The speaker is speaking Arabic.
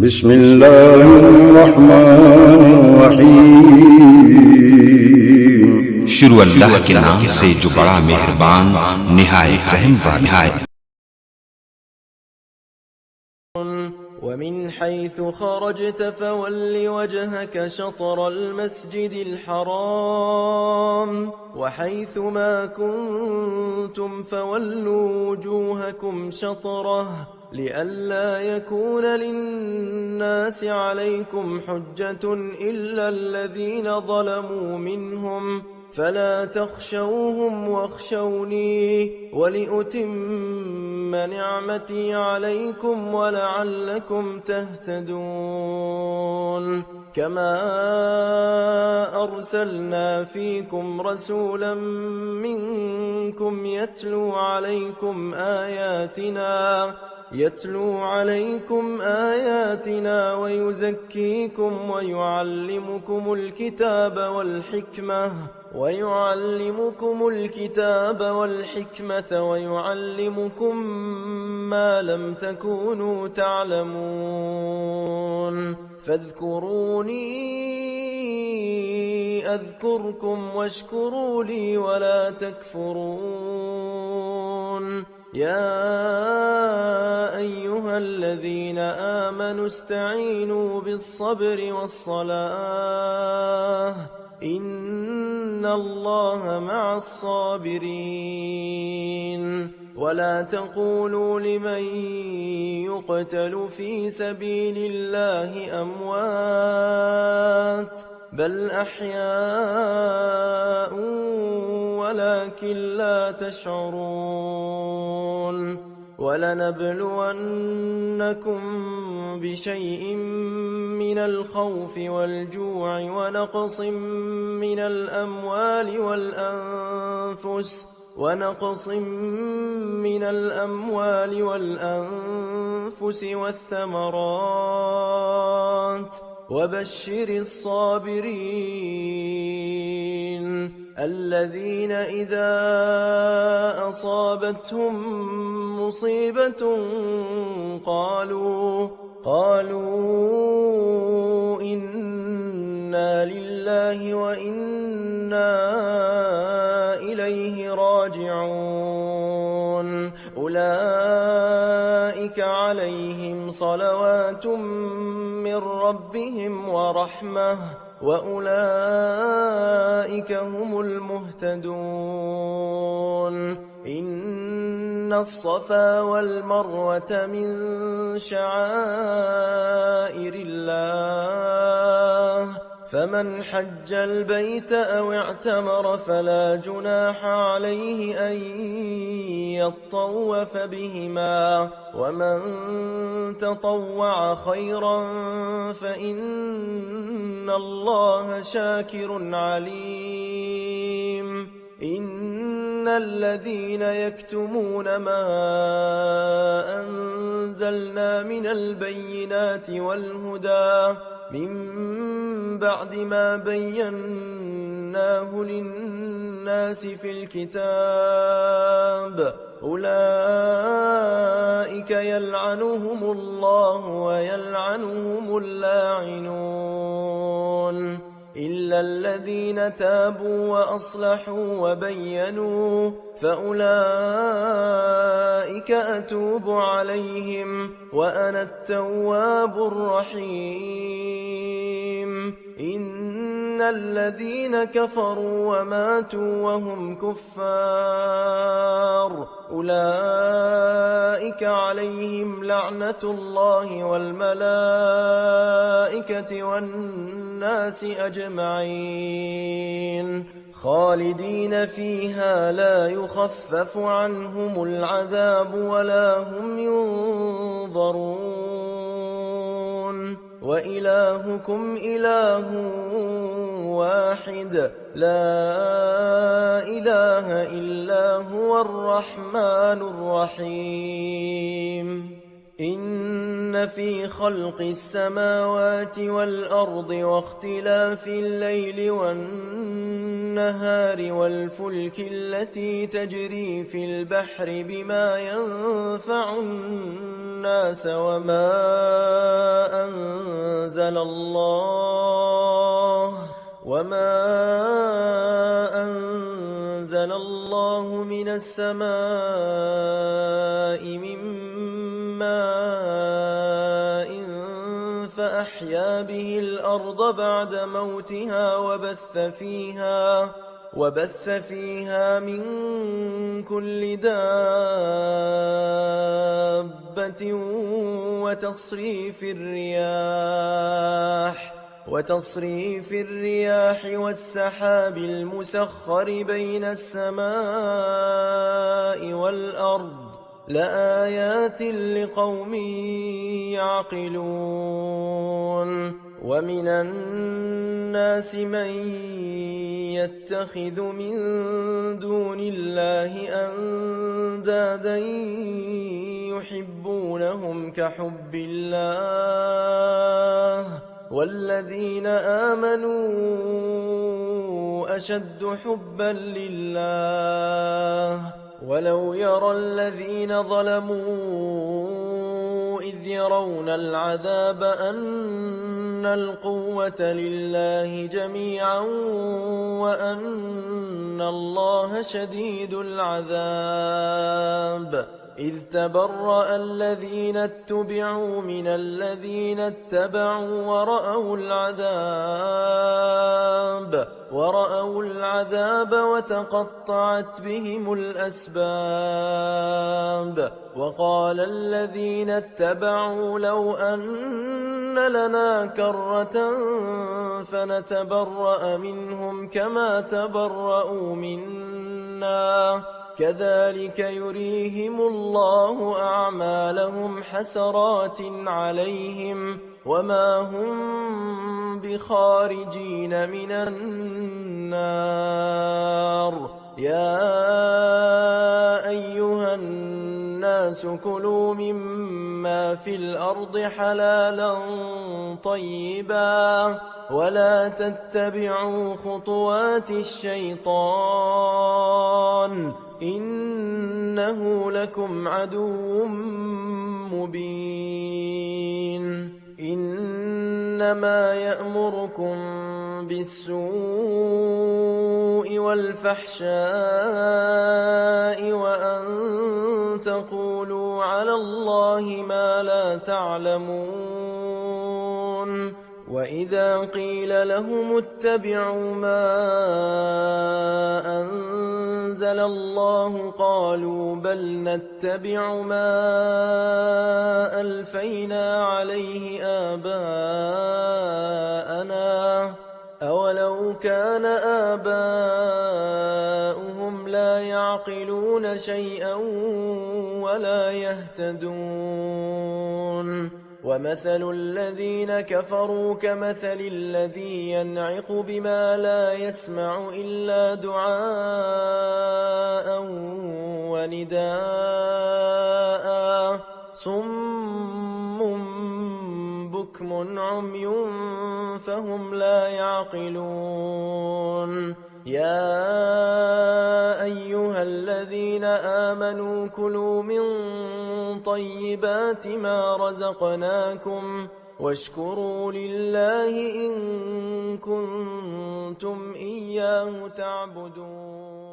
بسم الله الرحمن الرحیم شروع اللہ کے نام سے جو بڑا مہربان نہایت رحم والا ہے۔ ومن حيث خرجت فول وجهك شطر المسجد الحرام وحيث ما كنتم فولوا وجوهكم شطره لئلا يكون للناس عليكم حجة إلا الذين ظلموا منهم فلا تخشوهم واخشوني ولأتم نعمتي عليكم ولعلكم تهتدون كما أرسلنا فيكم رسولا منكم يتلو عليكم آياتنا ويزكيكم ويعلمكم الكتاب والحكمة ويعلمكم ما لم تكونوا تعلمون فاذكروني أذكركم واشكروا لي ولا تكفرون يا أيها الذين آمنوا استعينوا بالصبر والصلاة إن الله مع الصابرين ولا تقولوا لمن يقتل في سبيل الله أموات بل أحياء ولكن لا تشعرون ولنبلونكم بشيء من الخوف والجوع ونقص من الأموال والأنفس والثمرات وبشر الصابرين الذين إذا أصابتهم مصيبة قالوا إنا لله وإنا إليه راجعون أولئك عليهم صلوات من ربهم ورحمة وأولئك هم المهتدون إن الصفا والمروة من شعائر الله فمن حج البيت أو اعتمر فلا جناح عليه أن يطوف بهما ومن تطوع خيرا فإن الله شاكر عليم إن الذين يكتمون ما أنزلنا من البينات والهدى من بعد ما بيناه للناس في الكتاب أولئك يلعنهم الله ويلعنهم اللاعنون إلا الذين تابوا وأصلحوا وبينوا فأولئك أتوب عليهم وأنا التواب الرحيم إن الذين كفروا وماتوا وهم كفار أولئك عليهم لعنة الله والملائكة والناس أجمعين خالدين فيها لا يخفف عنهم العذاب ولا هم ينظرون وإلهكم إله واحد لا إله إلا هو الرحمن الرحيم إن في خلق السماوات والأرض واختلاف الليل والنهار والفلك التي تجري في البحر بما ينفع الناس وما أنزل الله من السماء من ماء فأحيا به الأرض بعد موتها وبث فيها من كل دابة وتصريف الرياح والسحاب المسخر بين السماء والأرض لآيات لقوم يعقلون ومن الناس من يتخذ من دون الله أندادا يحبونهم كحب الله والذين آمنوا أشد حبا لله ولو يرى الذين ظلموا إذ يرون العذاب أن القوة لله جميعا وأن الله شديد العذاب إذ تبرأ الذين اتبعوا من الذين اتبعوا ورأوا العذاب وتقطعت بهم الأسباب وقال الذين اتبعوا لو أن لنا كرة فنتبرأ منهم كما تبرأوا منا كذلك يريهم الله أعمالهم حسرات عليهم وما هم بخارجين من النار يا أيها الناس كلوا مما في الأرض حلالا طيبا ولا تتبعوا خطوات الشيطان إنه لكم عدو مبين إنما يأمركم بالسوء والفحشاء وأن تقولوا على الله ما لا تعلمون وإذا قيل لهم اتبعوا ما أنزل الله قالوا بل نتبع ما ألفينا عليه آباءنا أولو كان آباؤهم لا يعقلون شيئا ولا يهتدون ومثل الذين كفروا كمثل الذي ينعق بما لا يسمع إلا دعاء ونداء صم بكم عمي فهم لا يعقلون يا أيها الذين آمنوا كلوا من طيبات ما رزقناكم واشكروا لله إن كنتم إياه تعبدون